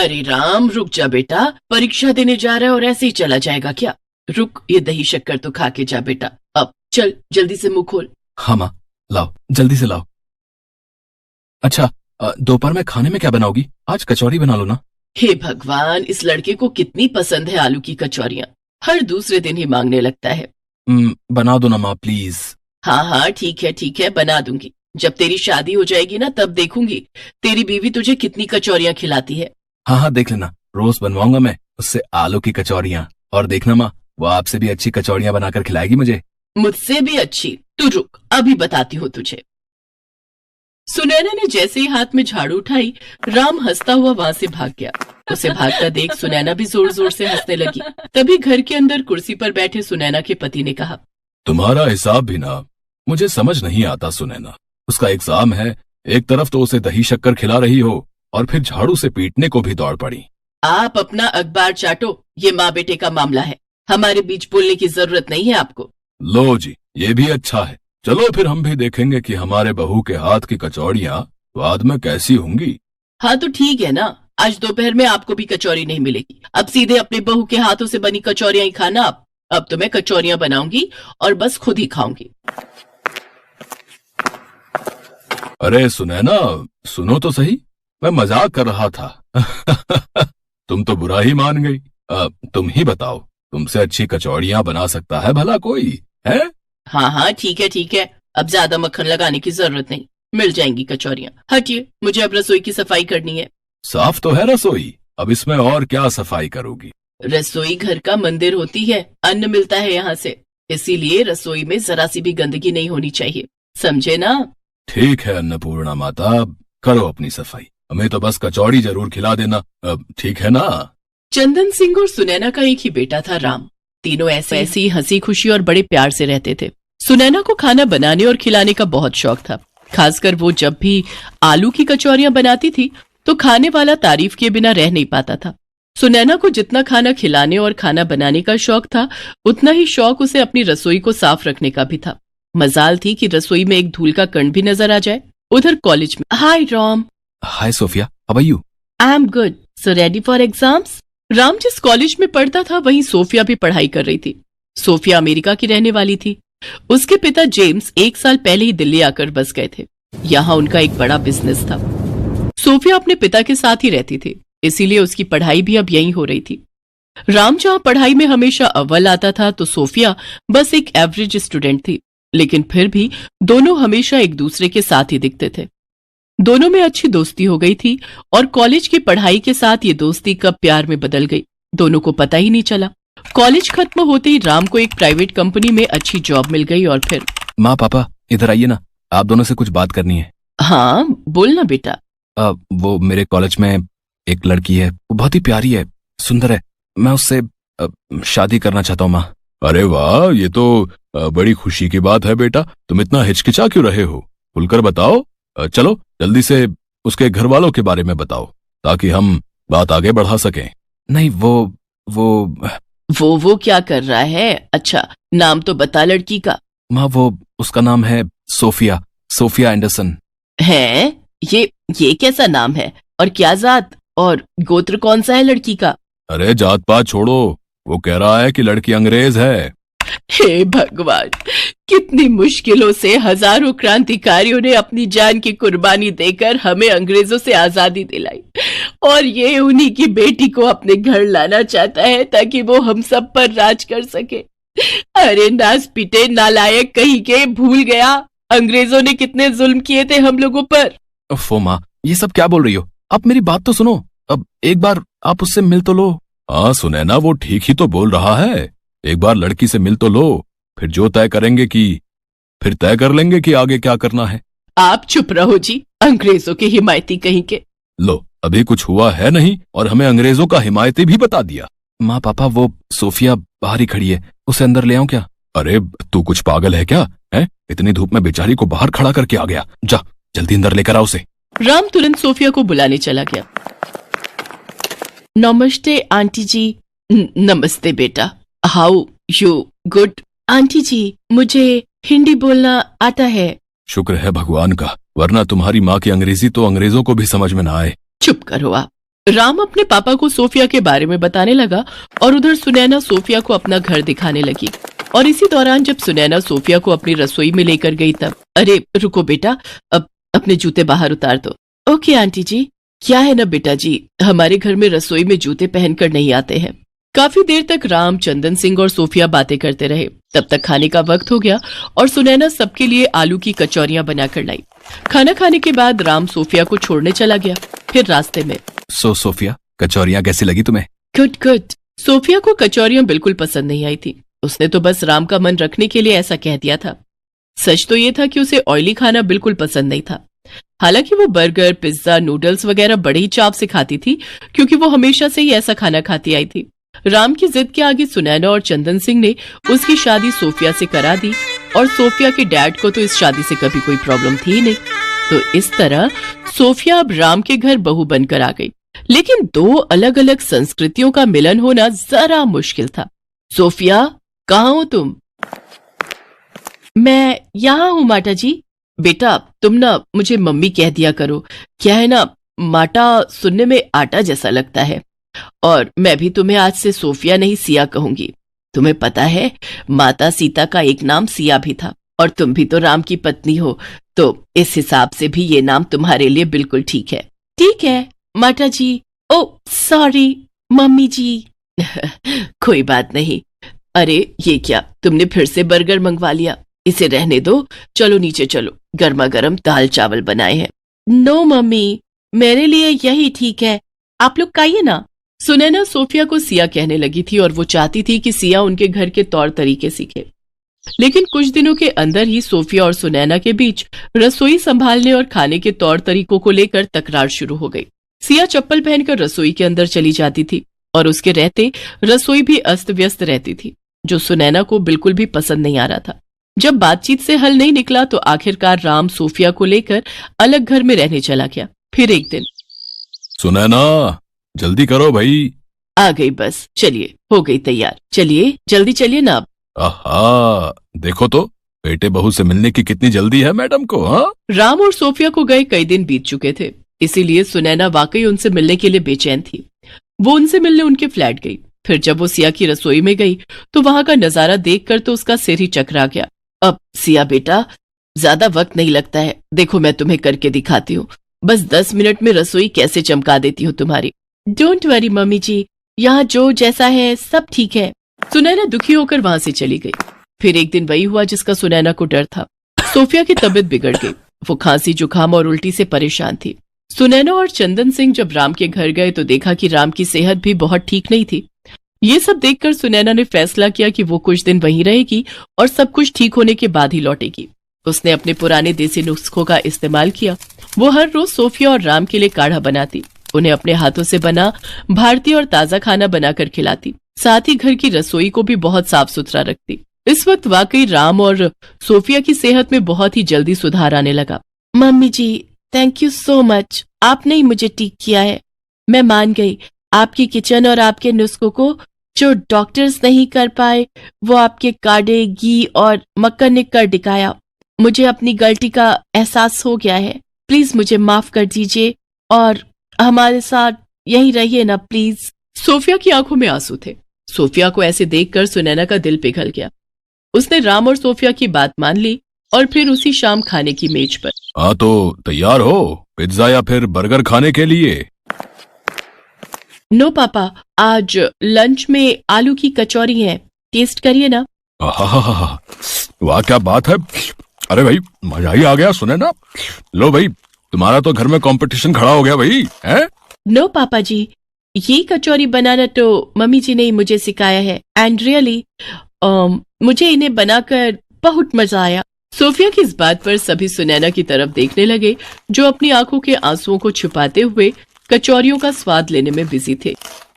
अरे राम, रुक जा बेटा, परीक्षा देने जा रहा है और ऐसे ही चला जाएगा क्या? रुक, ये दही शक्कर तो खा के जा बेटा। अब चल जल्दी से मुंह खोल। हाँ माँ, लाओ जल्दी से लाओ। अच्छा, दोपहर में खाने में क्या बनाओगी? आज कचौरी बना लो ना। हे भगवान, इस लड़के को कितनी पसंद है आलू की कचौरियाँ। हर दूसरे दिन ही मांगने लगता है। बना दो ना माँ प्लीज। हाँ हाँ ठीक है बना दूंगी। जब तेरी शादी हो जाएगी ना तब देखूंगी तेरी बीवी तुझे कितनी कचौरियाँ खिलाती है। हाँ देख लेना, रोज बनवाऊंगा मैं उससे आलू की कचौरियाँ। और देखना माँ, वो आपसे भी अच्छी कचौरियाँ बनाकर खिलाएगी मुझे। मुझसे भी अच्छी? तू रुक, अभी बताती हूँ तुझे। सुनैना ने जैसे ही हाथ में झाड़ू उठाई, राम हंसता हुआ वहां से भाग गया। उसे भागता देख सुनैना भी जोर जोर से हंसने लगी। तभी घर के अंदर कुर्सी पर बैठे सुनैना के पति ने कहा, तुम्हारा हिसाब भी ना मुझे समझ नहीं आता सुनैना। उसका एग्जाम है, एक तरफ तो उसे दही शक्कर खिला रही हो और फिर झाड़ू से पीटने को भी दौड़ पड़ी। आप अपना अखबार चाटो, ये माँ बेटे का मामला है, हमारे बीच बोलने की जरूरत नहीं है आपको। लो जी, ये भी अच्छा है। चलो फिर हम भी देखेंगे कि हमारे बहू के हाथ की कचौड़ियाँ बाद में कैसी होंगी। हाँ तो ठीक है ना, आज दोपहर में आपको भी कचौरी नहीं मिलेगी। अब सीधे अपने बहू के हाथों से बनी कचौरियां ही खाना आप। अब तो मैं कचौरियां बनाऊंगी और बस खुद ही खाऊंगी। अरे सुनैना, सुनो तो सही, मैं मजाक कर रहा था। तुम तो बुरा ही मान गई। तुम ही बताओ, तुमसे अच्छी कचौड़ियाँ बना सकता है भला कोई है? हाँ ठीक है, अब ज्यादा मक्खन लगाने की जरूरत नहीं, मिल जाएंगी कचौरियाँ। हटिए, मुझे अब रसोई की सफाई करनी है। साफ तो है रसोई, अब इसमें और क्या सफाई करोगी? रसोई घर का मंदिर होती है, अन्न मिलता है यहाँ से, इसीलिए रसोई में जरा सी भी गंदगी नहीं होनी चाहिए, समझे ना? ठीक है अन्नपूर्णा माता, करो अपनी सफाई, हमें तो बस कचौड़ी जरूर खिला देना, ठीक है ना? चंदन सिंह और सुनैना का एक ही बेटा था राम। तीनों ऐसे ही हंसी खुशी और बड़े प्यार से रहते थे। सुनैना को खाना बनाने और खिलाने का बहुत शौक था। खासकर वो जब भी आलू की कचौरियां बनाती थी तो खाने वाला तारीफ किए बिना रह नहीं पाता था। सुनैना को जितना खाना खिलाने और खाना बनाने का शौक था, उतना ही शौक उसे अपनी रसोई को साफ रखने का भी था। मजाल थी कि रसोई में एक धूल का कण भी नजर आ जाए। उधर कॉलेज में, hi Ram. Hi Sophia, how are you? I am good, so ready for exams? Ram जिस कॉलेज में पढ़ता था वहीं सोफिया भी पढ़ाई कर रही थी। सोफिया अमेरिका की रहने वाली थी। उसके पिता जेम्स 1 साल पहले ही दिल्ली आकर बस गए थे। यहाँ उनका एक बड़ा बिजनेस था। सोफिया अपने पिता के साथ ही रहती थी, इसीलिए उसकी पढ़ाई भी अब यहीं हो रही थी। राम जहाँ पढ़ाई में हमेशा अव्वल आता था तो सोफिया बस एक एवरेज स्टूडेंट थी, लेकिन फिर भी दोनों हमेशा एक दूसरे के साथ ही दिखते थे। दोनों में अच्छी दोस्ती हो गई थी और कॉलेज की पढ़ाई के साथ ये दोस्ती कब प्यार में बदल गई, दोनों को पता ही नहीं चला। कॉलेज खत्म होते ही राम को एक प्राइवेट कंपनी में अच्छी जॉब मिल गई और फिर। माँ पापा इधर आइए ना, आप दोनों से कुछ बात करनी है। हाँ बोल ना बेटा। वो मेरे कॉलेज में एक लड़की है, वो बहुत ही प्यारी है, सुंदर है, मैं उससे शादी करना चाहता हूँ माँ। अरे वाह, ये तो बड़ी खुशी की बात है बेटा, तुम इतना हिचकिचा क्यों रहे हो? खुलकर बताओ। चलो जल्दी से उसके घर वालों के बारे में बताओ ताकि हम बात आगे बढ़ा सकें। नहीं वो क्या कर रहा है? अच्छा नाम तो बता लड़की का। माँ उसका नाम है सोफिया एंडरसन। है? ये कैसा नाम है? और क्या जात और गोत्र कौन सा है लड़की का? अरे जात पात छोड़ो, वो कह रहा है कि लड़की अंग्रेज है। हे भगवान, कितनी मुश्किलों से हजारों क्रांतिकारियों ने अपनी जान की कुर्बानी देकर हमें अंग्रेजों से आजादी दिलाई, और ये उन्हीं की बेटी को अपने घर लाना चाहता है ताकि वो हम सब पर राज कर सके। अरे नास पिटे नालायक कहीं के, भूल गया अंग्रेजों ने कितने जुल्म किए थे हम लोगों पर। ओफो माँ, ये सब क्या बोल रही हो? आप मेरी बात तो सुनो, अब एक बार आप उससे मिल तो लो। हाँ सुनैना, वो ठीक ही तो बोल रहा है, एक बार लड़की से मिल तो लो, फिर तय कर लेंगे कि आगे क्या करना है। आप चुप रहो जी, अंग्रेजों के हिमायती कहीं के। लो, अभी कुछ हुआ है नहीं और हमें अंग्रेजों का हिमायती भी बता दिया। माँ पापा, वो सोफिया बाहर ही खड़ी है, उसे अंदर ले आऊं क्या? अरे तू कुछ पागल है क्या? है इतनी धूप में बेचारी को बाहर खड़ा करके आ गया, जा जल्दी अंदर लेकर आ उसे। राम तुरंत सोफिया को बुलाने चला गया। नमस्ते आंटी जी। नमस्ते बेटा, हाउ यू? गुड आंटी जी, मुझे हिंदी बोलना आता है। शुक्र है भगवान का, वरना तुम्हारी माँ की अंग्रेजी तो अंग्रेजों को भी समझ में ना आए। चुप करो आप, राम अपने पापा को सोफिया के बारे में बताने लगा और उधर सुनैना सोफिया को अपना घर दिखाने लगी। और इसी दौरान जब सुनैना सोफिया को अपनी रसोई में लेकर गई तब, अरे रुको बेटा, अब अपने जूते बाहर उतार दो। ओके आंटी जी। क्या है ना बेटा जी, हमारे घर में रसोई में जूते पहनकर नहीं आते हैं। काफी देर तक राम, चंदन सिंह और सोफिया बातें करते रहे। तब तक खाने का वक्त हो गया और सुनैना सबके लिए आलू की कचौरियां बनाकर लाई। खाना खाने के बाद राम सोफिया को छोड़ने चला गया। फिर रास्ते में, सोफिया, कचौरियां कैसी लगी तुम्हें? Good good. सोफिया को कचौरियां बिल्कुल पसंद नहीं आई थी। उसने तो बस राम का मन रखने के लिए ऐसा कह दिया था। सच तो ये था कि उसे ऑयली खाना बिल्कुल पसंद नहीं था। हालांकि वो बर्गर, पिज्जा, नूडल्स वगैरह बड़े ही चाव से खाती थी, क्योंकि वो हमेशा से ही ऐसा खाना खाती आई थी। राम की जिद के आगे सुनैना और चंदन सिंह ने उसकी शादी सोफिया से करा दी और सोफिया के डैड को तो इस शादी से कभी कोई प्रॉब्लम थी ही नहीं। तो इस तरह सोफिया अब राम के घर बहू बनकर आ गई। लेकिन दो अलग अलग संस्कृतियों का मिलन होना जरा मुश्किल था। सोफिया, कहाँ हो तुम? मैं यहाँ हूँ माता जी। बेटा, तुम ना मुझे मम्मी कह दिया करो। क्या है ना, माटा सुनने में आटा जैसा लगता है। और मैं भी तुम्हें आज से सोफिया नहीं सिया कहूंगी। तुम्हें पता है, माता सीता का एक नाम सिया भी था और तुम भी तो राम की पत्नी हो, तो इस हिसाब से भी ये नाम तुम्हारे लिए बिल्कुल ठीक है। ठीक है माता जी। ओ सॉरी मम्मी जी। कोई बात नहीं। अरे ये क्या, तुमने फिर से बर्गर मंगवा लिया? इसे रहने दो, चलो नीचे चलो, गर्मा गर्म दाल चावल बनाए हैं। नो मम्मी, मेरे लिए यही ठीक है, आप लोग खाइए ना। सुनैना सोफिया को सिया कहने लगी थी और वो चाहती थी कि सिया उनके घर के तौर तरीके सीखे। लेकिन कुछ दिनों के अंदर ही सोफिया और सुनैना के बीच रसोई संभालने और खाने के तौर तरीकों को लेकर तकरार शुरू हो गई। सिया चप्पल पहनकर रसोई के अंदर चली जाती थी और उसके रहते रसोई भी अस्त व्यस्त रहती थी, जो सुनैना को बिल्कुल भी पसंद नहीं आ रहा था। जब बातचीत से हल नहीं निकला तो आखिरकार राम सोफिया को लेकर अलग घर में रहने चला गया। फिर एक दिन, सुनैना, जल्दी करो भाई। आ गई बस, चलिए हो गई तैयार, चलिए जल्दी चलिए ना अब। आहा, देखो तो बेटे बहू से मिलने की कितनी जल्दी है मैडम को। हाँ, राम और सोफिया को गए कई दिन बीत चुके थे, इसीलिए सुनैना वाकई उनसे मिलने के लिए बेचैन थी। वो उनसे मिलने उनके फ्लैट गई। फिर जब वो सिया की रसोई में गई तो वहां का नजारा देखकर तो उसका सिर ही चकरा गया। अब सिया बेटा, ज्यादा वक्त नहीं लगता है, देखो मैं तुम्हें करके दिखाती हूँ। बस 10 मिनट में रसोई कैसे चमका देती हूँ तुम्हारी। डोंट वरी मम्मी जी, यहाँ जो जैसा है सब ठीक है। सुनैना दुखी होकर वहां से चली गई। फिर एक दिन वही हुआ जिसका सुनैना को डर था। सोफिया की तबीयत बिगड़ गई। वो खांसी, जुकाम और उल्टी से परेशान थी। सुनैना और चंदन सिंह जब राम के घर गए तो देखा कि राम की सेहत भी बहुत ठीक नहीं थी। ये सब देखकर सुनैना ने फैसला किया कि वो कुछ दिन वहीं रहेगी और सब कुछ ठीक होने के बाद ही लौटेगी। उसने अपने पुराने देसी नुस्खों का इस्तेमाल किया। वो हर रोज सोफिया और राम के लिए काढ़ा बनाती, उन्हें अपने हाथों से बना भारतीय और ताजा खाना बनाकर खिलाती, साथ ही घर की रसोई को भी बहुत साफ सुथरा रखती। इस वक्त वाकई राम और सोफिया की सेहत में बहुत ही जल्दी सुधार आने लगा। Mummy ji, thank you so much, आपने ही मुझे ठीक किया है। मैं मान गई, आपकी किचन और आपके नुस्खों को जो डॉक्टर्स नहीं कर पाए वो आपके काढ़े, घी और मक्खन ने कर दिखाया। मुझे अपनी गलती का एहसास हो गया है, प्लीज मुझे माफ कर दीजिए और हमारे साथ यही रहिए ना प्लीज। सोफिया की आंखों में आंसू थे। सोफिया को ऐसे देखकर सुनैना का दिल पिघल गया। उसने राम और सोफिया की बात मान ली और फिर उसी शाम खाने की मेज पर। हाँ तो तैयार हो पिज्जा या फिर बर्गर खाने के लिए? नो पापा, आज लंच में आलू की कचौरी है, टेस्ट करिए ना। आहा, वाह क्या बात है। अरे भाई मजा ही आ गया सुनैना। लो भाई, तुम्हारा तो घर में कंपटीशन खड़ा हो गया भाई, हैं? नो पापा जी, ये कचौरी बनाना तो मम्मी जी ने ही मुझे सिखाया है एंड रियली मुझे इन्हें बनाकर बहुत मजा आया। सोफिया की इस बात पर सभी सुनैना की तरफ देखने लगे, जो अपनी आंखों के आंसुओं को छुपाते हुए कचौरियों का स्वाद लेने में बिजी थे।